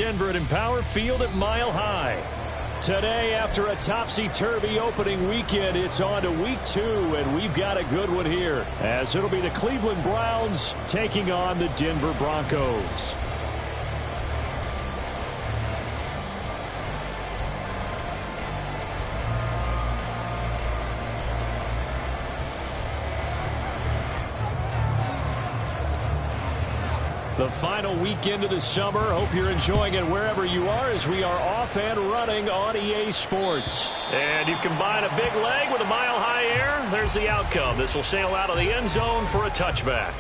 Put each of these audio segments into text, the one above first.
Denver at Empower Field at Mile High. Today, after a topsy-turvy opening weekend, it's on to week 2, and we've got a good one here, as it'll be the Cleveland Browns taking on the Denver Broncos. The final weekend of the summer. Hope you're enjoying it wherever you are as we are off and running on EA Sports. And you combine a big leg with a mile-high air, there's the outcome. This will sail out of the end zone for a touchback.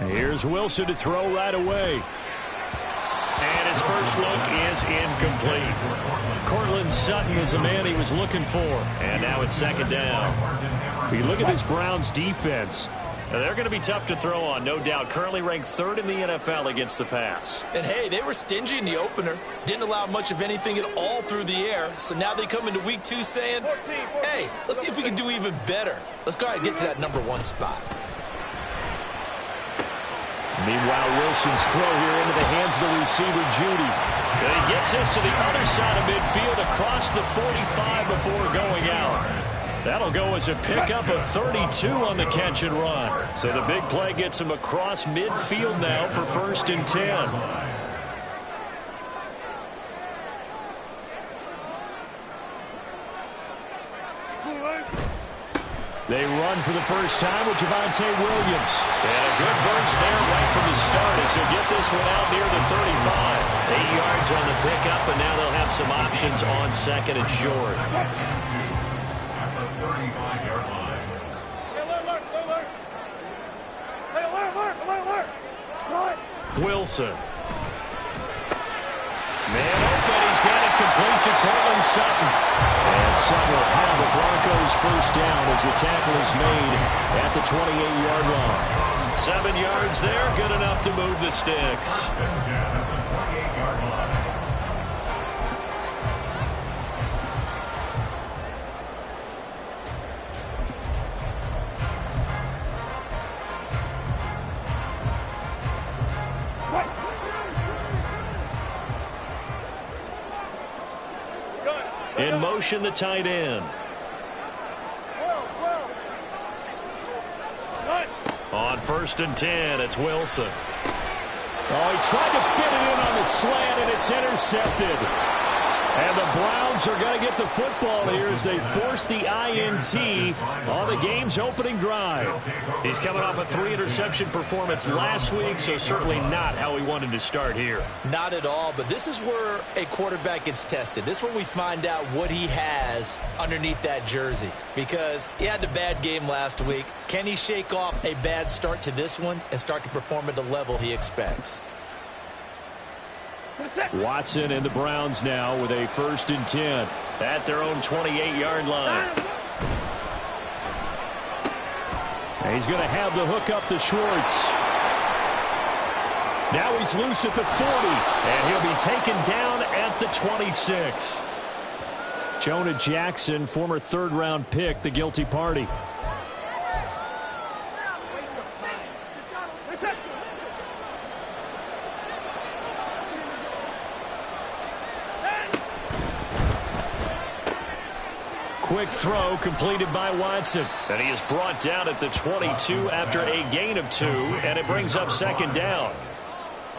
Here's Wilson to throw right away. And his first look is incomplete. Cortland Sutton is the man he was looking for. And now it's second down. You look at this Browns defense. Now they're going to be tough to throw on, no doubt. Currently ranked 3rd in the NFL against the pass. And, hey, they were stingy in the opener. Didn't allow much of anything at all through the air. So now they come into week 2 saying, hey, let's see if we can do even better. Let's go ahead and get to that number 1 spot. Meanwhile, Wilson's throw here into the hands of the receiver, Judy. And he gets this to the other side of midfield across the 45 before going out. That'll go as a pickup of 32 on the catch and run. So the big play gets him across midfield now for 1st and 10. They run for the first time with Javonte Williams. And a good burst there right from the start as he'll get this one out near the 35. 8 yards on the pickup, and now they'll have some options on 2nd and short. Wilson. Man open, he's got it complete to Cortland Sutton. And Sutton will have the Broncos first down as the tackle is made at the 28-yard line. 7 yards there, good enough to move the sticks. In motion, the tight end. On 1st and 10, it's Wilson. Oh, he tried to fit it in on the slant, and it's intercepted. And the Browns are going to get the football here as they force the INT on the game's opening drive. He's coming off a 3-interception performance last week, so certainly not how he wanted to start here. Not at all, but this is where a quarterback gets tested. This is where we find out what he has underneath that jersey, because he had a bad game last week. Can he shake off a bad start to this one and start to perform at the level he expects? Watson and the Browns now with a 1st and 10 at their own 28-yard line. And he's going to have the hook up to Schwartz. Now he's loose at the 40, and he'll be taken down at the 26. Jonah Jackson, former 3rd-round pick, the guilty party. Quick throw completed by Watson. And he is brought down at the 22 after a gain of 2, and it brings up 2nd down.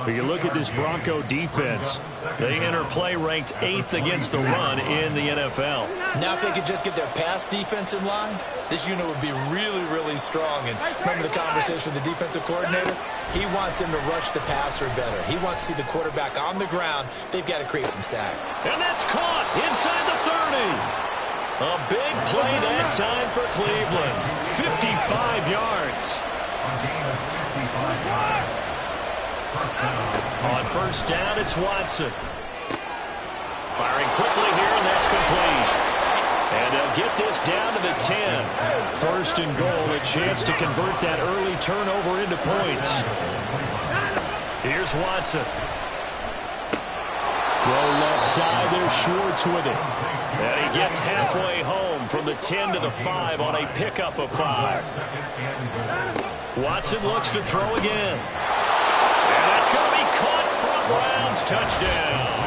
You look at this Bronco defense. They enter play ranked 8th against the run in the NFL. Now if they could just get their pass defense in line, this unit would be really, really strong. And remember the conversation with the defensive coordinator? He wants them to rush the passer better. He wants to see the quarterback on the ground. They've got to create some sack. And that's caught inside the 30. A big play that time for Cleveland. 55 yards. On first down, it's Watson. Firing quickly here, and that's complete. And they'll get this down to the 10. First and goal, a chance to convert that early turnover into points. Here's Watson. Throw left side, there's Schwartz with it. And he gets halfway home from the 10 to the 5 on a pickup of 5. Watson looks to throw again. And that's going to be caught for a Browns touchdown.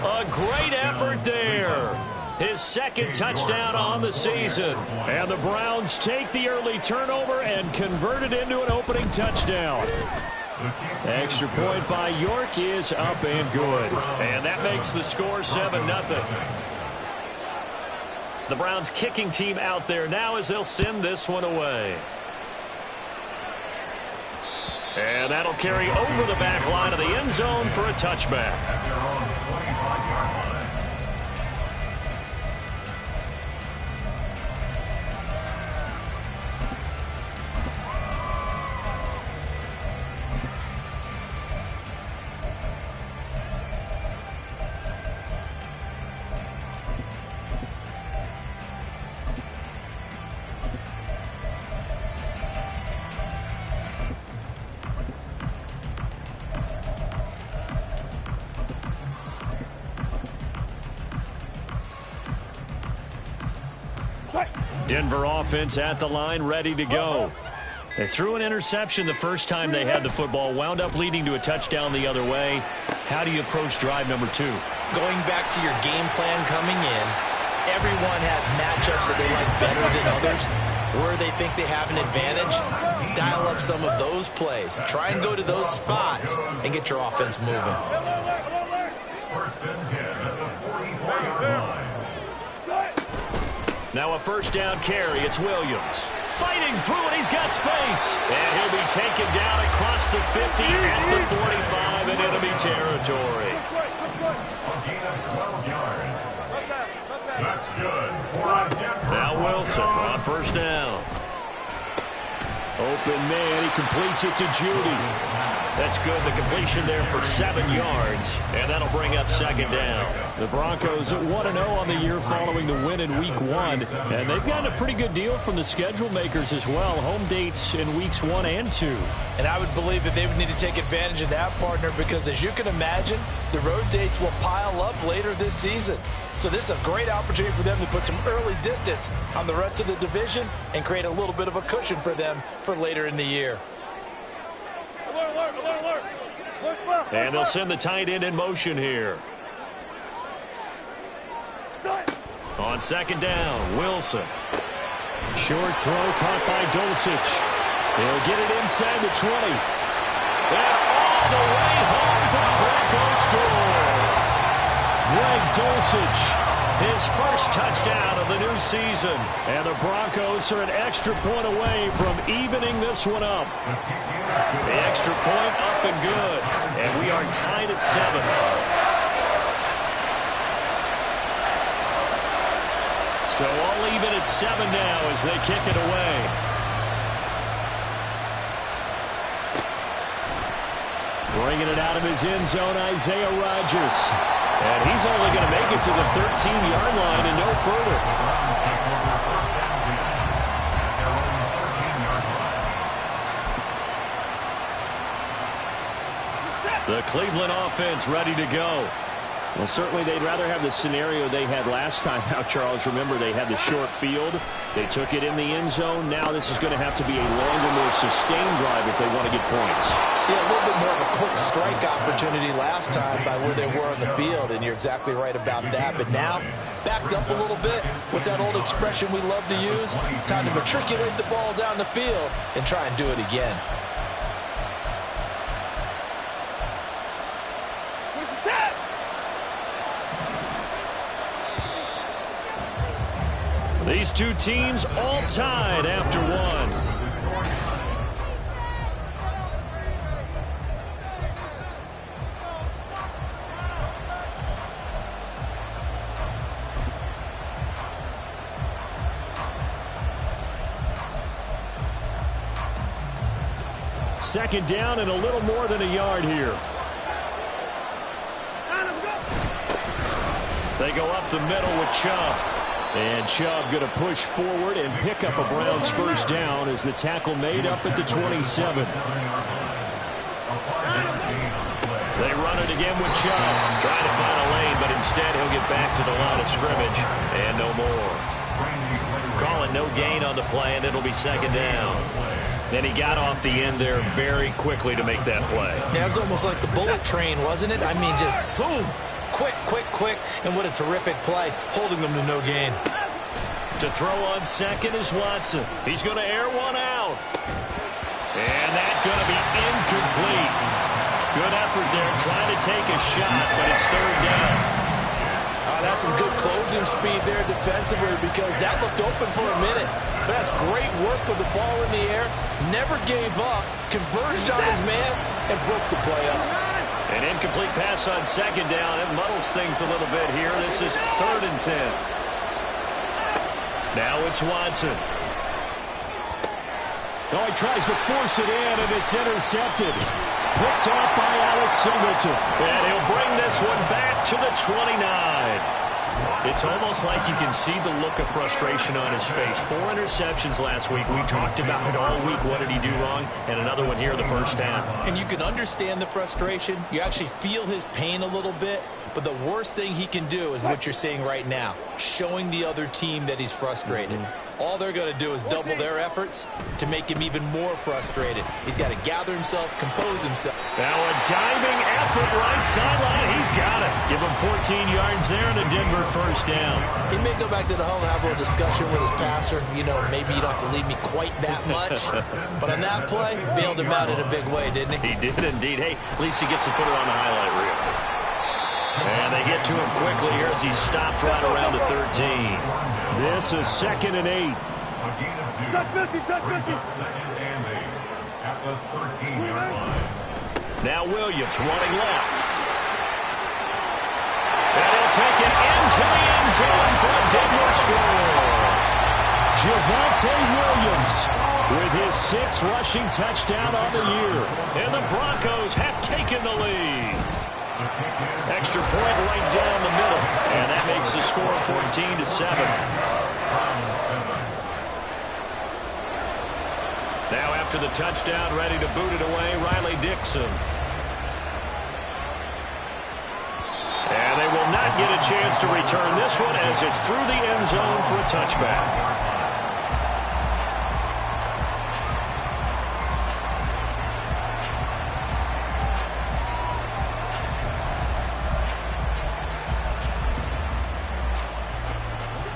A great effort there. His second touchdown on the season. And the Browns take the early turnover and convert it into an opening touchdown. Extra point by York is up and good. And that makes the score 7-0. The Browns kicking team out there now as they'll send this one away. And that'll carry over the back line of the end zone for a touchback. Denver offense at the line, ready to go. They threw an interception the first time they had the football, wound up leading to a touchdown the other way. How do you approach drive number 2? Going back to your game plan coming in, everyone has matchups that they like better than others. Where they think they have an advantage, dial up some of those plays. Try and go to those spots and get your offense moving. Now a first down carry. It's Williams. Fighting through it. He's got space. And he'll be taken down across the 50 at the 45 in enemy territory. That's good. Now Wilson on first down. Open man, he completes it to Judy. That's good. The completion there for 7 yards. And that'll bring up second down. The Broncos at 1-0 on the year following the win in Week 1. And they've gotten a pretty good deal from the schedule makers as well. Home dates in Weeks 1 and 2. And I would believe that they would need to take advantage of that, partner, because as you can imagine, the road dates will pile up later this season. So this is a great opportunity for them to put some early distance on the rest of the division and create a little bit of a cushion for them for later in the year. And they'll send the tight end in motion here. On second down, Wilson. Short throw caught by Dulcich. They'll get it inside the 20. And all the way home for the Broncos score. Greg Dulcich, his first touchdown of the new season. And the Broncos are an extra point away from evening this one up. The extra point up and good. And we are tied at 7. So all even at 7 now as they kick it away. Bringing it out of his end zone, Isaiah Rodgers. And he's only going to make it to the 13-yard line and no further. The Cleveland offense ready to go. Well, certainly they'd rather have the scenario they had last time. Now, Charles, remember they had the short field. They took it in the end zone. Now this is going to have to be a longer, more sustained drive if they want to get points. Yeah, a little bit more of a quick strike opportunity last time by where they were on the field, and you're exactly right about that. But now, backed up a little bit. What's that old expression we love to use? Time to matriculate the ball down the field and try and do it again. These two teams all tied after one. Second down and a little more than a yard here. They go up the middle with Chubb. And Chubb going to push forward and pick up a Browns first down as the tackle made up at the 27. They run it again with Chubb. Trying to find a lane, but instead he'll get back to the line of scrimmage. And no more. Calling no gain on the play, and it'll be second down. And he got off the end there very quickly to make that play. Yeah, it was almost like the bullet train, wasn't it? I mean, just zoom. Quick, quick, quick. And what a terrific play, holding them to no gain. To throw on second is Watson. He's going to air one out. And that's going to be incomplete. Good effort there, trying to take a shot, but it's third down. That's some good closing speed there defensively because that looked open for a minute. But that's great work with the ball in the air. Never gave up, converged on his man, and broke the play up. An incomplete pass on second down. It muddles things a little bit here. This is 3rd and 10. Now it's Watson. Oh, he tries to force it in, and it's intercepted. Picked off by Alex Singleton. And he'll bring this one back to the 29. It's almost like you can see the look of frustration on his face. 4 interceptions last week. We talked about it all week. What did he do wrong? And another one here in the first half. And you can understand the frustration. You actually feel his pain a little bit. But the worst thing he can do is what you're seeing right now, showing the other team that he's frustrated. All they're going to do is double their efforts to make him even more frustrated. He's got to gather himself, compose himself. Now a diving effort right sideline. He's got it. Give him 14 yards there and a Denver first down. He may go back to the huddle and have a little discussion with his passer. You know, maybe you don't have to leave me quite that much. But on that play, bailed him out in a big way, didn't he? He did indeed. Hey, at least he gets to put it on the highlight reel. And they get to him quickly here as he stopped right around the 13. This is 2nd and 8. Now Williams running left. And he'll take it into the end zone for a Denver score. Javonte Williams with his 6th rushing touchdown on the year. And the Broncos have taken the lead. Extra point right down the middle. And that makes the score 14-7. Now after the touchdown, ready to boot it away, Riley Dixon. And they will not get a chance to return this one as it's through the end zone for a touchback.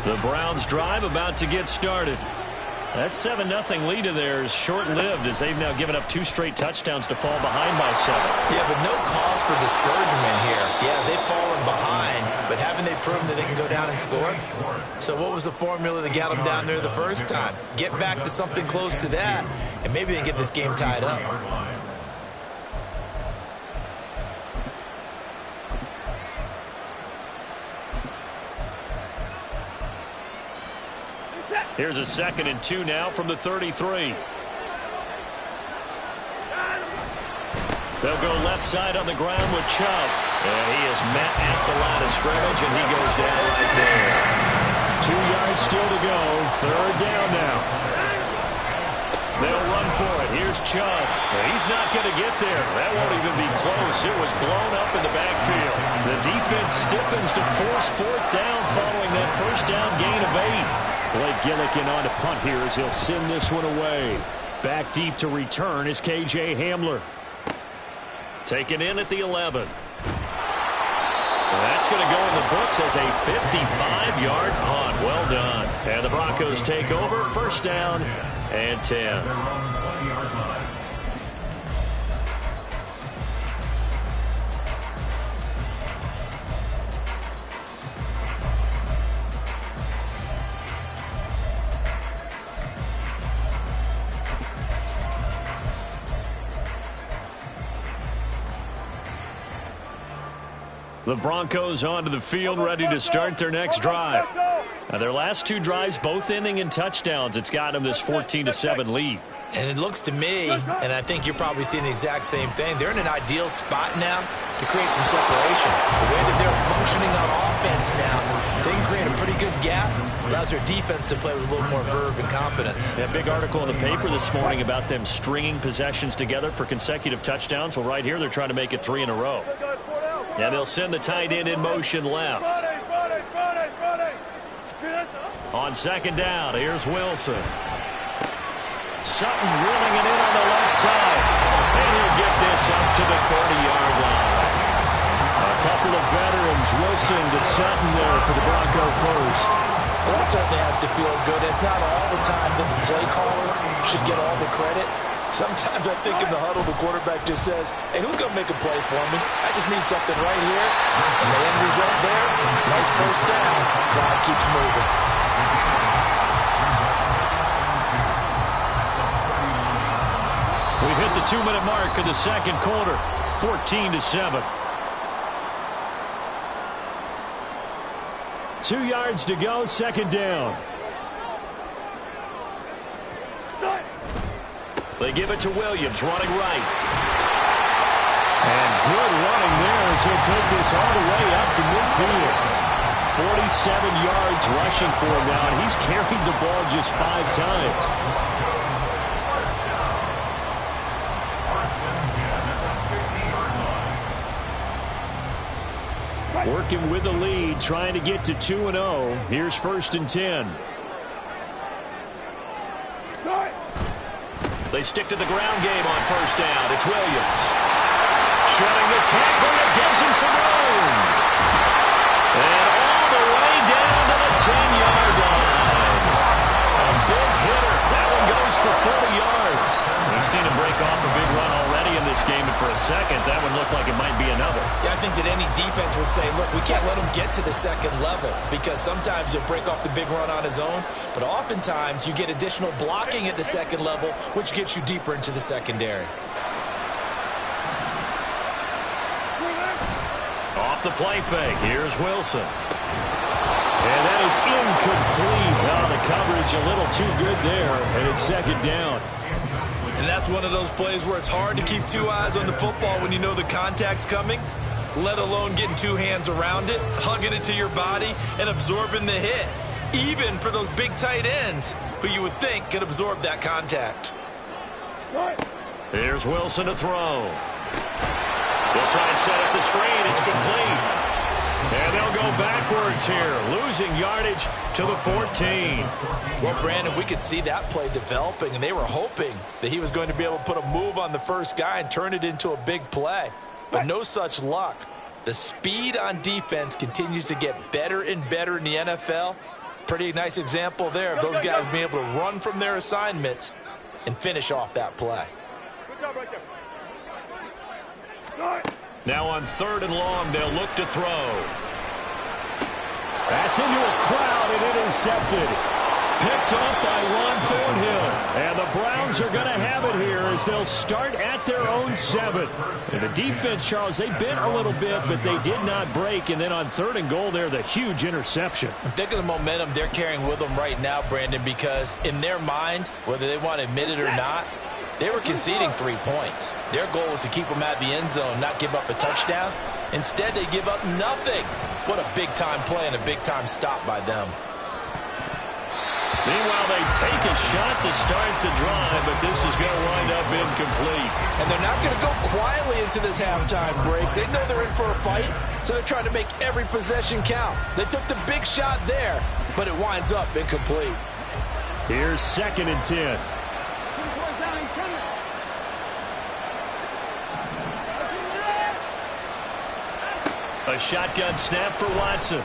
The Browns drive about to get started. That 7-0 lead of theirs short-lived as they've now given up 2 straight touchdowns to fall behind by 7. Yeah, but no cause for discouragement here. Yeah, they've fallen behind, but haven't they proven that they can go down and score? So what was the formula that got them down there the first time? Get back to something close to that, and maybe they get this game tied up. Here's a 2nd and 2 now from the 33. They'll go left side on the ground with Chubb. And he is met at the line of scrimmage, and he goes down right there. 2 yards still to go. 3rd down now. They'll run for it. Here's Chubb. He's not going to get there. That won't even be close. It was blown up in the backfield. The defense stiffens to force 4th down following that first down gain of 8. Blake Gillikin on to punt here as he'll send this one away. Back deep to return is K.J. Hamler. Taken in at the 11. That's going to go in the books as a 55-yard punt. Well done. And the Broncos take over. First down and 10. The Broncos onto the field, ready to start their next drive. Now, their last 2 drives, both ending in touchdowns. It's got them this 14-7 lead. And it looks to me, and I think you're probably seeing the exact same thing, they're in an ideal spot now to create some separation. The way that they're functioning on offense now, they can create a pretty good gap. Allows their defense to play with a little more verve and confidence. That big article in the paper this morning about them stringing possessions together for consecutive touchdowns. Well, right here, they're trying to make it 3 in a row. And they'll send the tight end in motion left. On second down, here's Wilson. Sutton reeling it in on the left side. And he'll get this up to the 30-yard line. A couple of veterans, Wilson to Sutton there for the Bronco first. Well, that certainly has to feel good. It's not all the time that the play caller should get all the credit. Sometimes I think in the huddle, the quarterback just says, hey, who's going to make a play for me? I just need something right here. And the end result there, nice first down. Drive keeps moving. We've hit the 2-minute mark of the second quarter, 14-7. 2 yards to go, second down. They give it to Williams, running right. And good running there as he'll take this all the way up to midfield. 47 yards rushing for him now, and he's carried the ball just 5 times. Working with the lead, trying to get to 2-0. Here's 1st and 10. They stick to the ground game on first down. It's Williams. Shutting the tackle. It gives him some room. And all the way down to the 10-yard line. A big hitter. That one goes for 40 yards. We've seen him break off a big run already in this game, and for a second, that one looked like it might be another. Yeah, I think that any defense would say, look, we can't let him get to the second level because sometimes he'll break off the big run on his own, but oftentimes you get additional blocking at the second level, which gets you deeper into the secondary. Off the play fake, here's Wilson. And that is incomplete. Oh, the coverage a little too good there, and it's second down. And that's one of those plays where it's hard to keep 2 eyes on the football when you know the contact's coming, let alone getting 2 hands around it, hugging it to your body, and absorbing the hit, even for those big tight ends who you would think could absorb that contact. Here's Wilson to throw. They'll try and set up the screen. It's complete. And they'll go backwards here, losing yardage to the 14. Well, Brandon, we could see that play developing, and they were hoping that he was going to be able to put a move on the first guy and turn it into a big play. But no such luck. The speed on defense continues to get better and better in the NFL. Pretty nice example there of those guys being able to run from their assignments and finish off that play. Now on 3rd and long, they'll look to throw. That's into a crowd and intercepted. Picked up by Ron Thornhill. And the Browns are going to have it here as they'll start at their own 7. And the defense, Charles, they bent a little bit, but they did not break. And then on 3rd and goal there, the huge interception. Think of the momentum they're carrying with them right now, Brandon, because in their mind, whether they want to admit it or not, they were conceding 3 points. Their goal was to keep them out of the end zone, not give up a touchdown. Instead, they give up nothing. What a big-time play and a big-time stop by them. Meanwhile, they take a shot to start the drive, but this is going to wind up incomplete. And they're not going to go quietly into this halftime break. They know they're in for a fight, so they're trying to make every possession count. They took the big shot there, but it winds up incomplete. Here's 2nd and 10. A shotgun snap for Watson.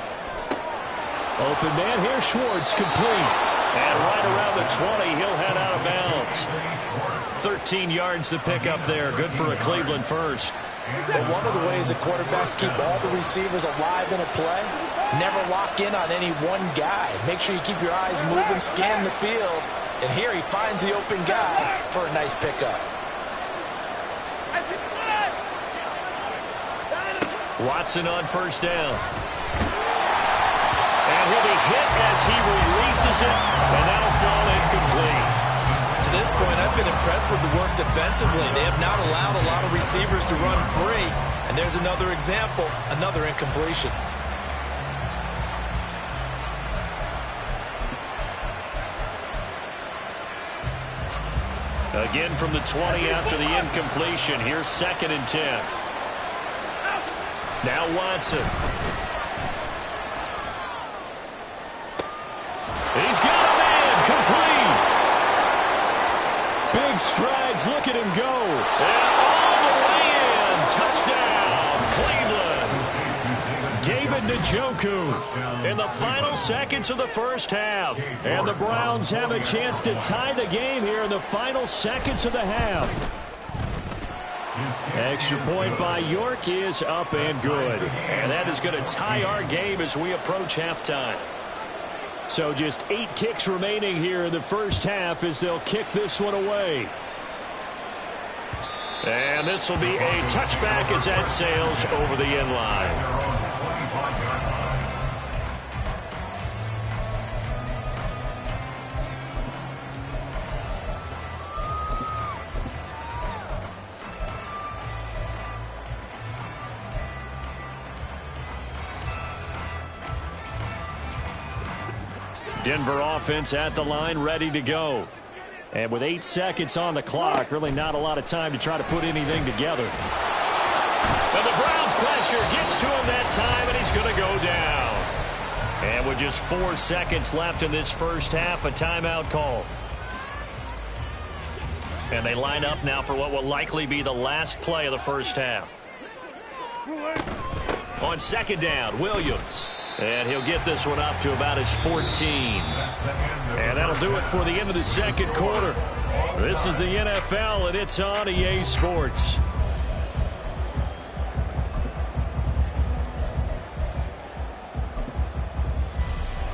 Open man here, Schwartz, complete. And right around the 20, he'll head out of bounds. 13 yards to pick up there. Good for a Cleveland first. But one of the ways that quarterbacks keep all the receivers alive in a play, never lock in on any one guy. Make sure you keep your eyes moving, scan the field. And here he finds the open guy for a nice pickup. Watson on first down. And he'll be hit as he releases it, and that'll fall incomplete. To this point, I've been impressed with the work defensively. They have not allowed a lot of receivers to run free. And there's another example, another incompletion. Again from the 20 after the incompletion. Here's 2nd and 10. Now Watson. He's got a man. Complete. Big strides. Look at him go. And all the way in. Touchdown, Cleveland. David Njoku in the final seconds of the first half. And the Browns have a chance to tie the game here in the final seconds of the half. Extra point by York is up and good. And that is going to tie our game as we approach halftime. So just 8 ticks remaining here in the first half as they'll kick this one away. And this will be a touchback as that sails over the end line. Denver offense at the line, ready to go. And with 8 seconds on the clock, really not a lot of time to try to put anything together. And the Browns pressure gets to him that time, and he's going to go down. And with just 4 seconds left in this first half, a timeout call. And they line up now for what will likely be the last play of the first half. On 2nd down, Williams. And he'll get this one up to about his 14. And that'll do it for the end of the second quarter. This is the NFL, and it's on EA Sports.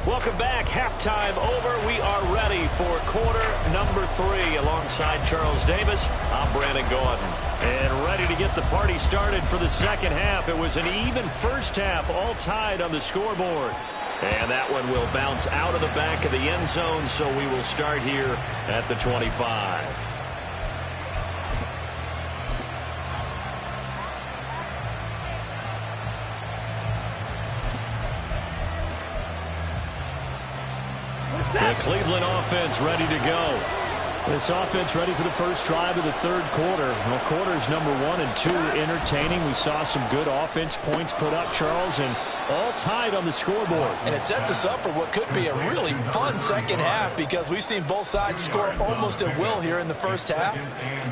Welcome back. Halftime over. We are ready for quarter number 3. Alongside Charles Davis, I'm Brandon Gordon. And ready to get the party started for the second half. It was an even first half, all tied on the scoreboard. And that one will bounce out of the back of the end zone, so we will start here at the 25. The Cleveland offense ready to go. This offense ready for the first drive of the third quarter. Well, quarters number 1 and 2 entertaining. We saw some good offense points put up, Charles, and all tied on the scoreboard. And it sets us up for what could be a really fun second half because we've seen both sides score almost at will here in the first half.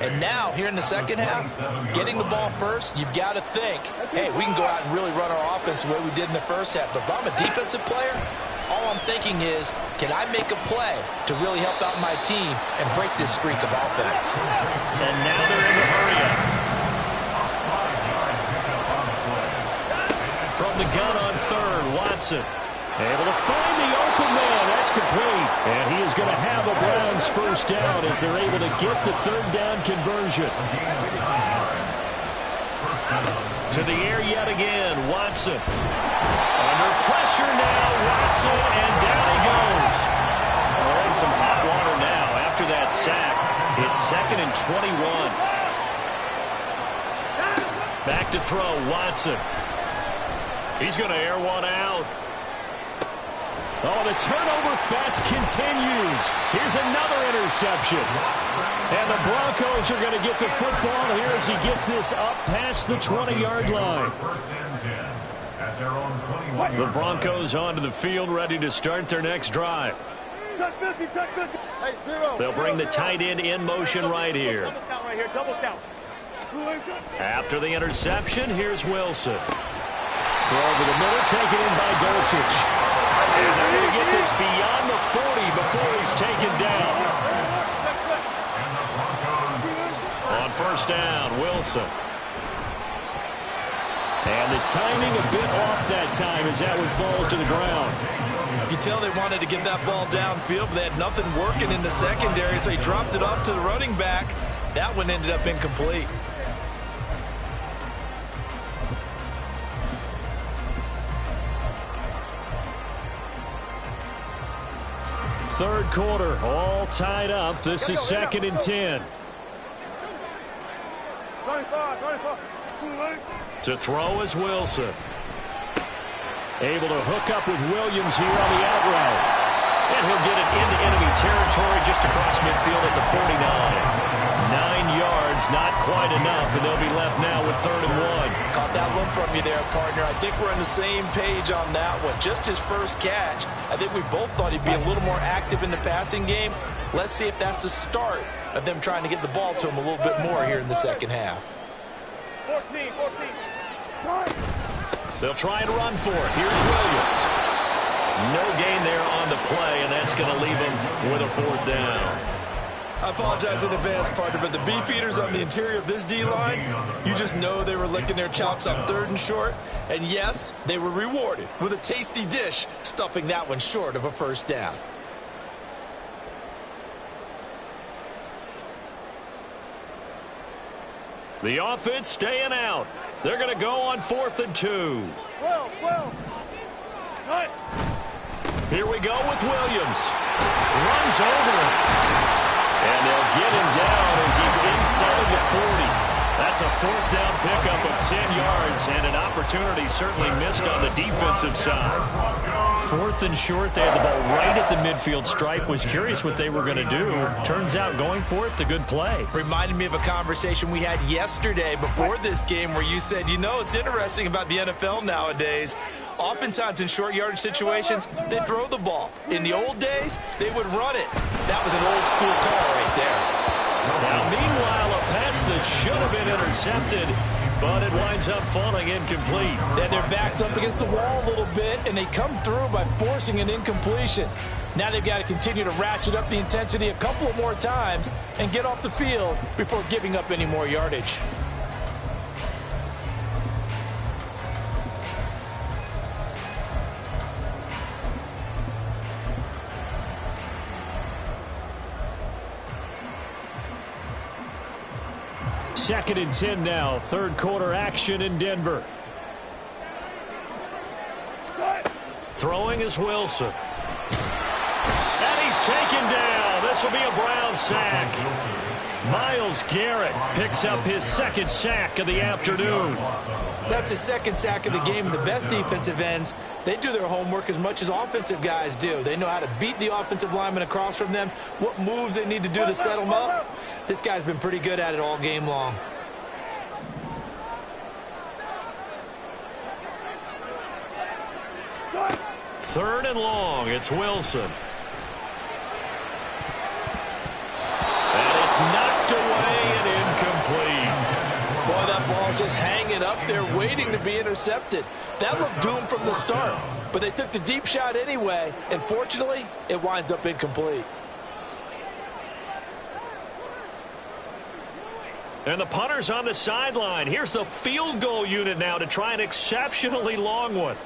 And now, here in the second half, getting the ball first, you've got to think, hey, we can go out and really run our offense the way we did in the first half. But if I'm a defensive player, all I'm thinking is, can I make a play to really help out my team and break this streak of offense? And now they're in the hurry-up. From the gun on 3rd, Watson. Able to find the open man. That's complete. And he is going to have the Browns first down as they're able to get the 3rd down conversion. To the air yet again, Watson. Under pressure now, Watson, and down he goes. Oh, and some hot water now after that sack. It's 2nd and 21. Back to throw, Watson. He's going to air one out. Oh, the turnover fest continues. Here's another interception. And the Broncos are going to get the football here as he gets this up past the 20-yard line. The Broncos onto the field, ready to start their next drive. They'll bring the tight end in motion right here. After the interception, here's Wilson. Throw over the middle, taken in by Dulcich. And they're going to get this beyond the 40 before he's taken down. On first down, Wilson. And the timing a bit off that time as that one falls to the ground. You can tell they wanted to get that ball downfield, but they had nothing working in the secondary, so he dropped it off to the running back. That one ended up incomplete. Third quarter, all tied up. This is 2nd and 10. To throw is Wilson. Able to hook up with Williams here on the out route. And he'll get it into enemy territory just across midfield at the 49. 9 yards, not quite enough, and they'll be left now with 3rd and 1. Caught that one from you there, partner. I think we're on the same page on that one. Just his first catch. I think we both thought he'd be a little more active in the passing game. Let's see if that's the start of them trying to get the ball to him a little bit more here in the second half. 14. They'll try and run for it. Here's Williams. No gain there on the play, and that's going to leave him with a 4th down. I apologize in advance, partner, but the beefeaters on the interior of this D-line, you just know they were licking their chops on 3rd and short. And yes, they were rewarded with a tasty dish, stuffing that one short of a 1st down. The offense staying out. They're going to go on 4th and 2. 12. Here we go with Williams. Runs over him. And they'll get him down as he's inside the 40. That's a 4th down pickup of 10 yards, and an opportunity certainly missed on the defensive side. 4th and short, they had the ball right at the midfield stripe. Was curious what they were going to do. Turns out going for it, the good play. Reminded me of a conversation we had yesterday before this game where you said, you know, it's interesting about the NFL nowadays. Oftentimes in short yardage situations, they throw the ball. In the old days, they would run it. That was an old school call right there. Now, meanwhile, a pass that should have been intercepted, but it winds up falling incomplete. Then their back's up against the wall a little bit, and they come through by forcing an incompletion. Now they've got to continue to ratchet up the intensity a couple of more times and get off the field before giving up any more yardage. Second and 10 now. 3rd quarter action in Denver. Throwing is Wilson. And he's taken down. This will be a Brown sack. Myles Garrett picks up his 2nd sack of the afternoon. That's his 2nd sack of the game. And the best defensive ends, they do their homework as much as offensive guys do. They know how to beat the offensive lineman across from them, what moves they need to do to set them up. This guy's been pretty good at it all game long. Third and long. It's Wilson. And it's knocked away and incomplete. Boy, that ball's just hanging up there waiting to be intercepted. That looked doomed from the start, but they took the deep shot anyway, and fortunately, it winds up incomplete. And the punter's on the sideline. Here's the field goal unit now to try an exceptionally long one.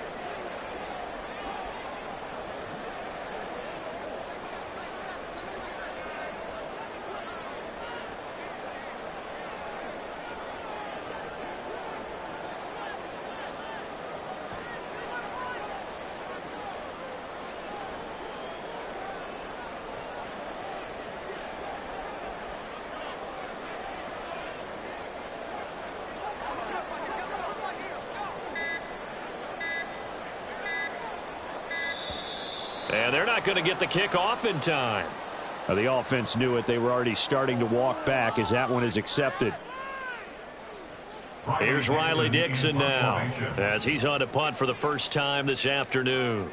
And they're not going to get the kick off in time. The offense knew it. They were already starting to walk back as that one is accepted. Here's Riley Dixon now as he's on to punt for the first time this afternoon.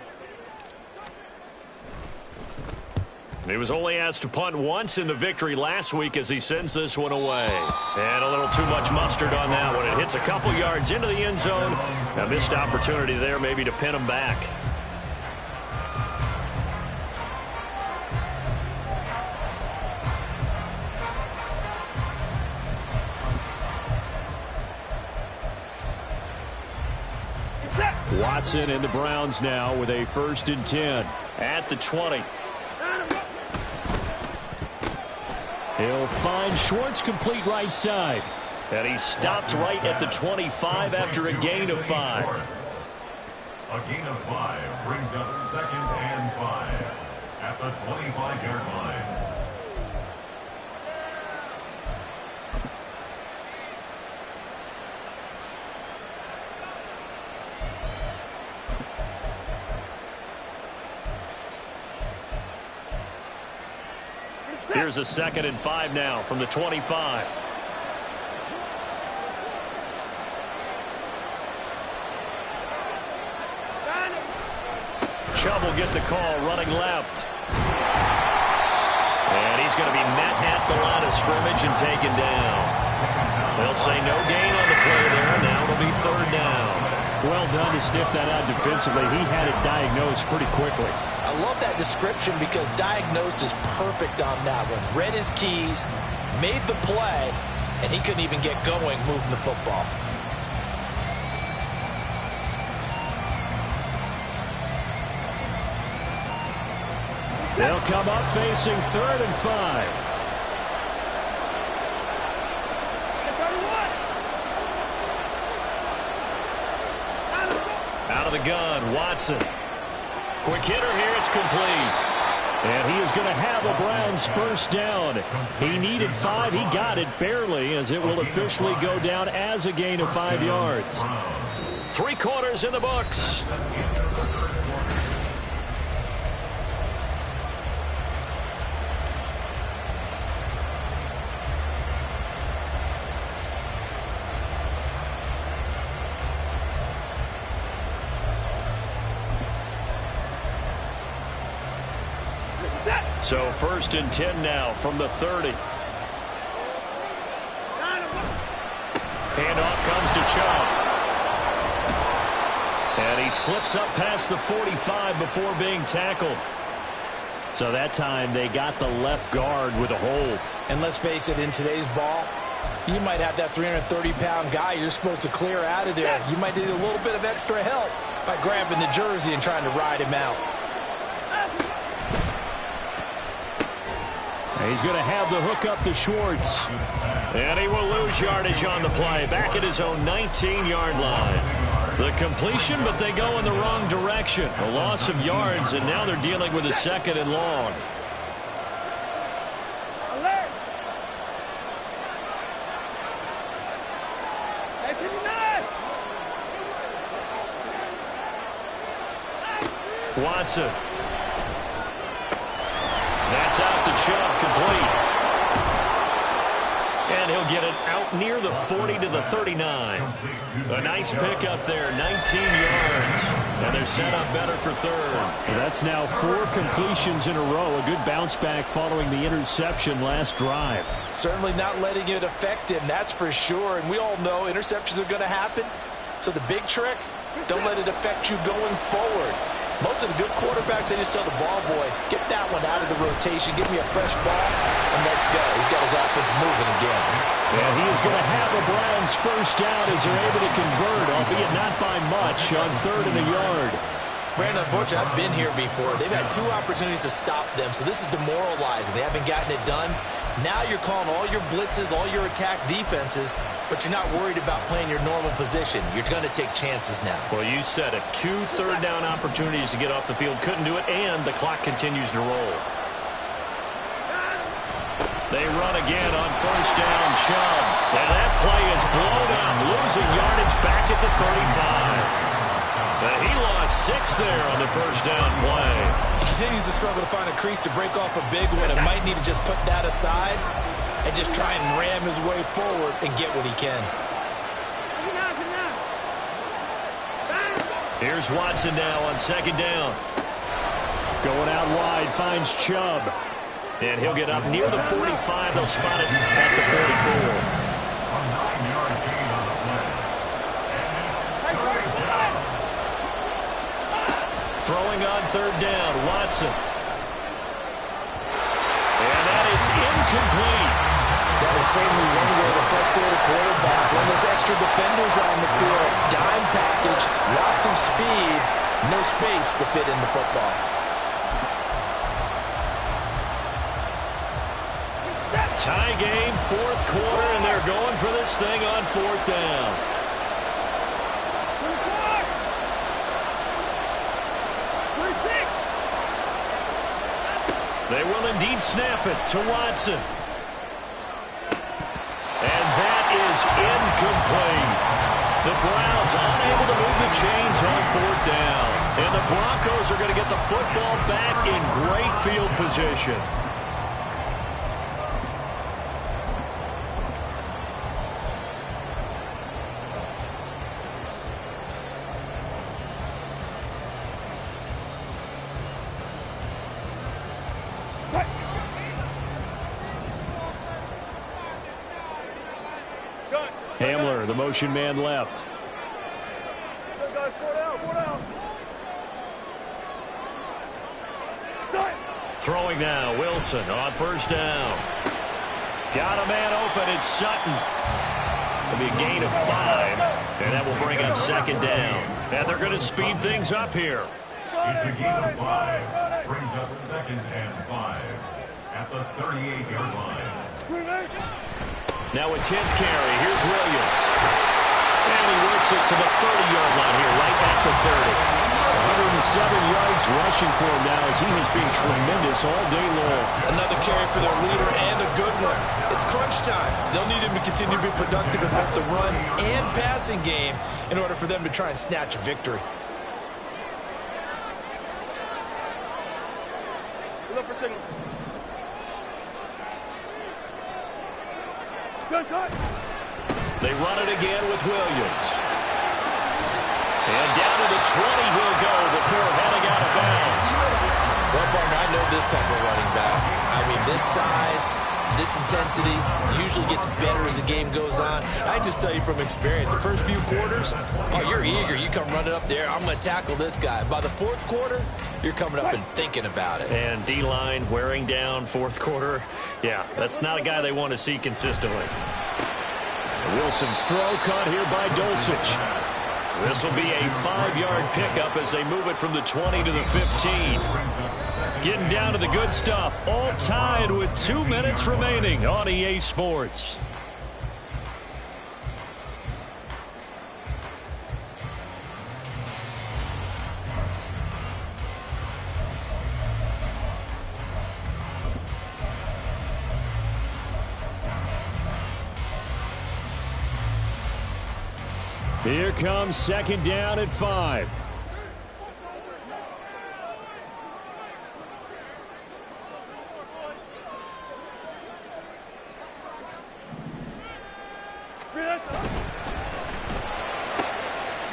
He was only asked to punt once in the victory last week as he sends this one away. And a little too much mustard on that one. It hits a couple yards into the end zone. A missed opportunity there maybe to pin him back. Watson and the Browns now with a 1st and 10 at the 20. He'll find Schwartz complete right side. And he stopped right at the 25 after a gain of 5. A gain of 5 brings up 2nd and 5. at the 25-yard line. Here's a 2nd and 5 now from the 25. Chubb will get the call running left. And he's going to be met at the line of scrimmage and taken down. They'll say no gain on the play there. Now it'll be 3rd down. Well done to sniff that out defensively. He had it diagnosed pretty quickly. I love that description because diagnosed is perfect on that one. Read his keys, made the play, and he couldn't even get going moving the football. They'll come up facing 3rd and 5. Out of the gun, Watson. Quick hitter here, it's complete. And he is going to have a Browns 1st down. He needed 5, he got it barely, as it will officially go down as a gain of 5 yards. 3 quarters in the books. So 1st and 10 now from the 30. Handoff comes to Chubb. And he slips up past the 45 before being tackled. So that time they got the left guard with a hold. And let's face it, in today's ball, you might have that 330-pound guy you're supposed to clear out of there. You might need a little bit of extra help by grabbing the jersey and trying to ride him out. He's going to have the hook up to Schwartz. And he will lose yardage on the play. Back at his own 19-yard line. The completion, but they go in the wrong direction. A loss of yards, and now they're dealing with a 2nd and long. Watson. That's out to Chubb, complete. And he'll get it out near the 40 to the 39. A nice pickup there, 19 yards. And they're set up better for 3rd. That's now 4 completions in a row. A good bounce back following the interception last drive. Certainly not letting it affect him, that's for sure. And we all know interceptions are going to happen. So the big trick, don't let it affect you going forward. Most of the good quarterbacks, they just tell the ball boy, get that one out of the rotation, give me a fresh ball, and let's go. He's got his offense moving again. And he is going to have a Browns 1st down as they're able to convert, albeit not by much, on 3rd and a yard. Brandon, unfortunately, I've been here before. They've had 2 opportunities to stop them, so this is demoralizing. They haven't gotten it done. Now you're calling all your blitzes, all your attack defenses, but you're not worried about playing your normal position. You're going to take chances now. Well, you said it. 2 third-down opportunities to get off the field. Couldn't do it, and the clock continues to roll. They run again on 1st down, Chubb. And that play is blown up, losing yardage back at the 35. But he lost 6 there on the 1st down play. He continues to struggle to find a crease to break off a big one and might need to just put that aside and just try and ram his way forward and get what he can. Here's Watson now on 2nd down. Going out wide, finds Chubb. And he'll get up near the 45. They'll spot it at the 44. A 9-yard gain on the play. Throwing on 3rd down, Watson. And that is incomplete. That is certainly one way to frustrate a quarterback. When there's extra defenders on the field, dime package, lots of speed, no space to fit in the football. Tie game, 4th quarter, and they're going for this thing on 4th down. They will indeed snap it to Watson. And that is incomplete. The Browns unable to move the chains on 4th down. And the Broncos are going to get the football back in great field position. Hamler, the motion man left. Throwing now, Wilson on 1st down. Got a man open, it's Sutton. It'll be a gain of 5, and that will bring up 2nd down. And they're going to speed things up here. It's a gain of 5. Brings up 2nd and 5 at the 38-yard line. Now a 10th carry. Here's Williams. And he works it to the 30-yard line here, right at the 30. 107 yards rushing for him now as he has been tremendous all day long. Another carry for their leader and a good one. It's crunch time. They'll need him to continue to be productive in both the run and passing game in order for them to try and snatch a victory. They run it again with Williams. And down to the 20 he'll go before heading out of bounds. Well, partner, I know this type of running back. I mean, this size, this intensity usually gets better as the game goes on. I just tell you from experience, the first few quarters, oh, you're eager. You come running up there, I'm going to tackle this guy. By the 4th quarter, you're coming up and thinking about it. And D-line wearing down 4th quarter. Yeah, that's not a guy they want to see consistently. Wilson's throw caught here by Dulcich. This will be a 5-yard pickup as they move it from the 20 to the 15. Getting down to the good stuff. All tied with 2 minutes remaining on EA Sports. Here comes 2nd down at 5.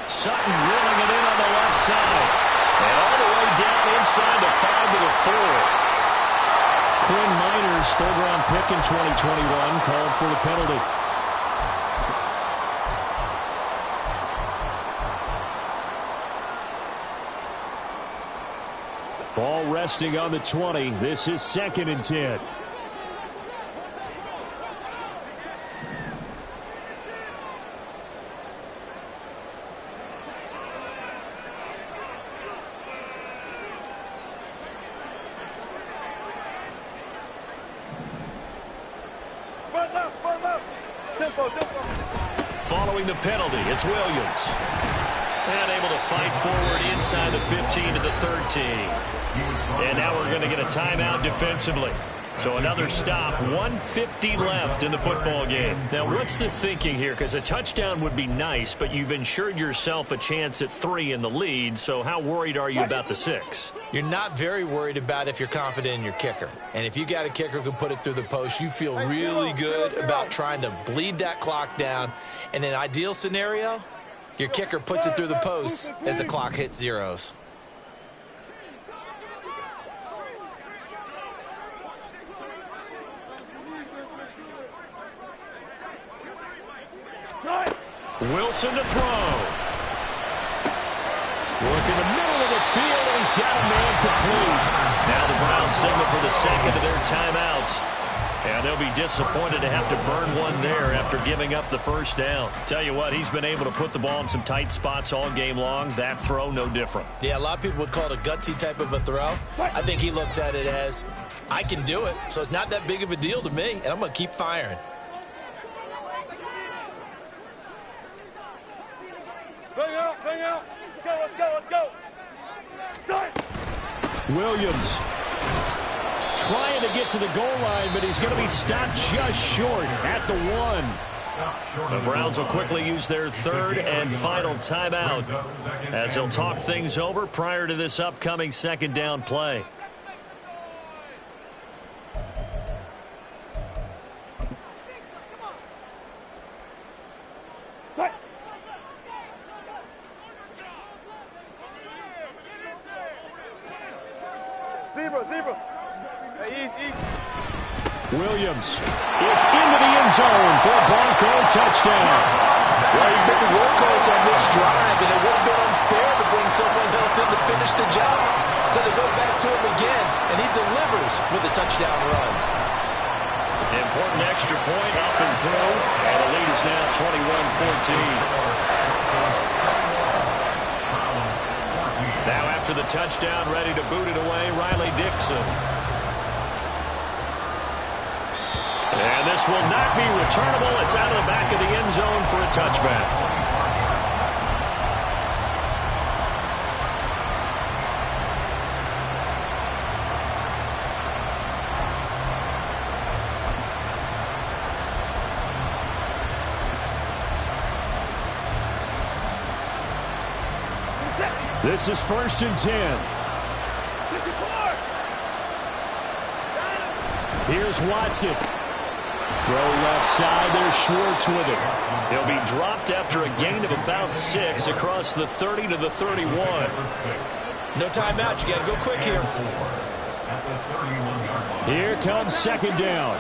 Sutton reeling it in on the left side. And all the way down inside the 5 to the 4. Quinn Miners, 3rd-round pick in 2021, called for the penalty. Ball resting on the 20. This is 2nd and 10. Following the penalty, it's Williams. And able to fight forward inside the 15 to the 13. And now we're going to get a timeout defensively. So another stop, 1:50 left in the football game. Now, what's the thinking here? Because a touchdown would be nice, but you've ensured yourself a chance at 3 in the lead. So how worried are you about the 6? You're not very worried about if you're confident in your kicker. And if you got a kicker who can put it through the post, you feel really good about trying to bleed that clock down. In an ideal scenario, your kicker puts it through the post as the clock hits zeros. Wilson to throw. Work in the middle of the field, and he's got a man complete. Now the Browns signal for the 2nd of their timeouts. And they'll be disappointed to have to burn one there after giving up the 1st down. Tell you what, he's been able to put the ball in some tight spots all game long. That throw, no different. Yeah, a lot of people would call it a gutsy type of a throw. I think he looks at it as, I can do it, so it's not that big of a deal to me, and I'm going to keep firing. Bring out. Let's go. Williams trying to get to the goal line, but he's going to be stopped just short at the 1. The Browns will quickly use their third and final timeout as they'll talk things over prior to this upcoming second down play. Zebra. Hey, eat. Williams is into the end zone for a Bronco touchdown. Well, he's been the workhorse on this drive, and it would have been unfair to bring someone else in to finish the job. So they go back to him again, and he delivers with a touchdown run. Important extra point up and through, and the lead is now 21-14. Now after the touchdown, ready to boot it away, Riley Dixon. And this will not be returnable. It's out of the back of the end zone for a touchback. This is 1st and 10. Here's Watson. Throw left side. There's Schwartz with it. They'll be dropped after a gain of about 6 across the 30 to the 31. No timeout. You got to go quick here. Here comes second down.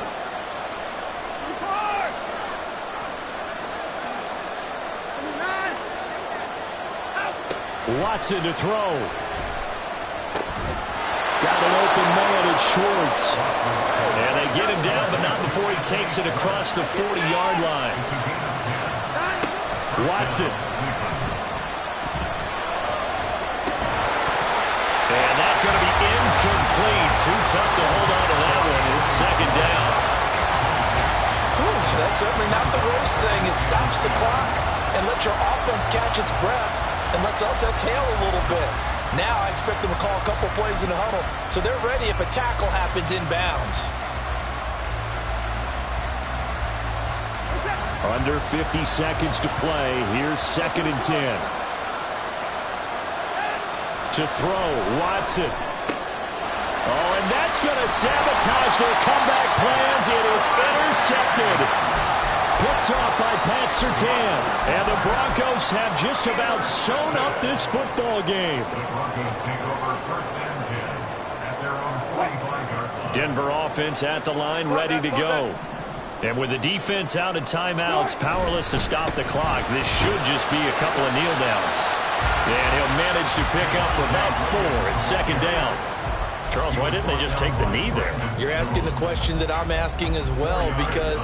Watson to throw. Got an open man. It's Schwartz. And they get him down, but not before he takes it across the 40-yard line. Watson. And that's going to be incomplete. Too tough to hold on to that one. It's second down. That's certainly not the worst thing. It stops the clock and lets your offense catch its breath and lets us exhale a little bit. Now I expect them to call a couple plays in the huddle, so they're ready if a tackle happens inbounds. Under 50 seconds to play. Here's 2nd and 10. To throw, Watson. Oh, and that's going to sabotage their comeback plans. It is intercepted. Picked off by Pat Surtain. And the Broncos have just about sewn up this football game. Denver offense at the line, ready to go. And with the defense out of timeouts, powerless to stop the clock, this should just be a couple of kneel downs. And he'll manage to pick up about 4 at second down. Charles, why didn't they just take the knee there? You're asking the question that I'm asking as well, because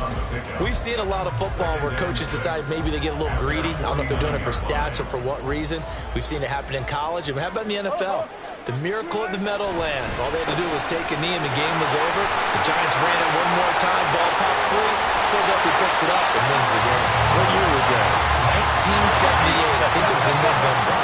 we've seen a lot of football where coaches decide maybe they get a little greedy. I don't know if they're doing it for stats or for what reason. We've seen it happen in college. And how about in the NFL? The miracle of the Meadowlands. All they had to do was take a knee and the game was over. The Giants ran it one more time. Ball popped free. Philadelphia picks it up and wins the game. What year was that? 1978. I think it was in November.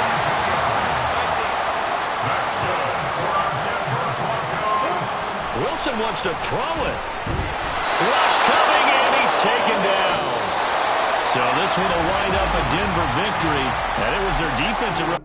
Wilson wants to throw it. Rush coming, and he's taken down. So this one will wind up a Denver victory, and it was their defensive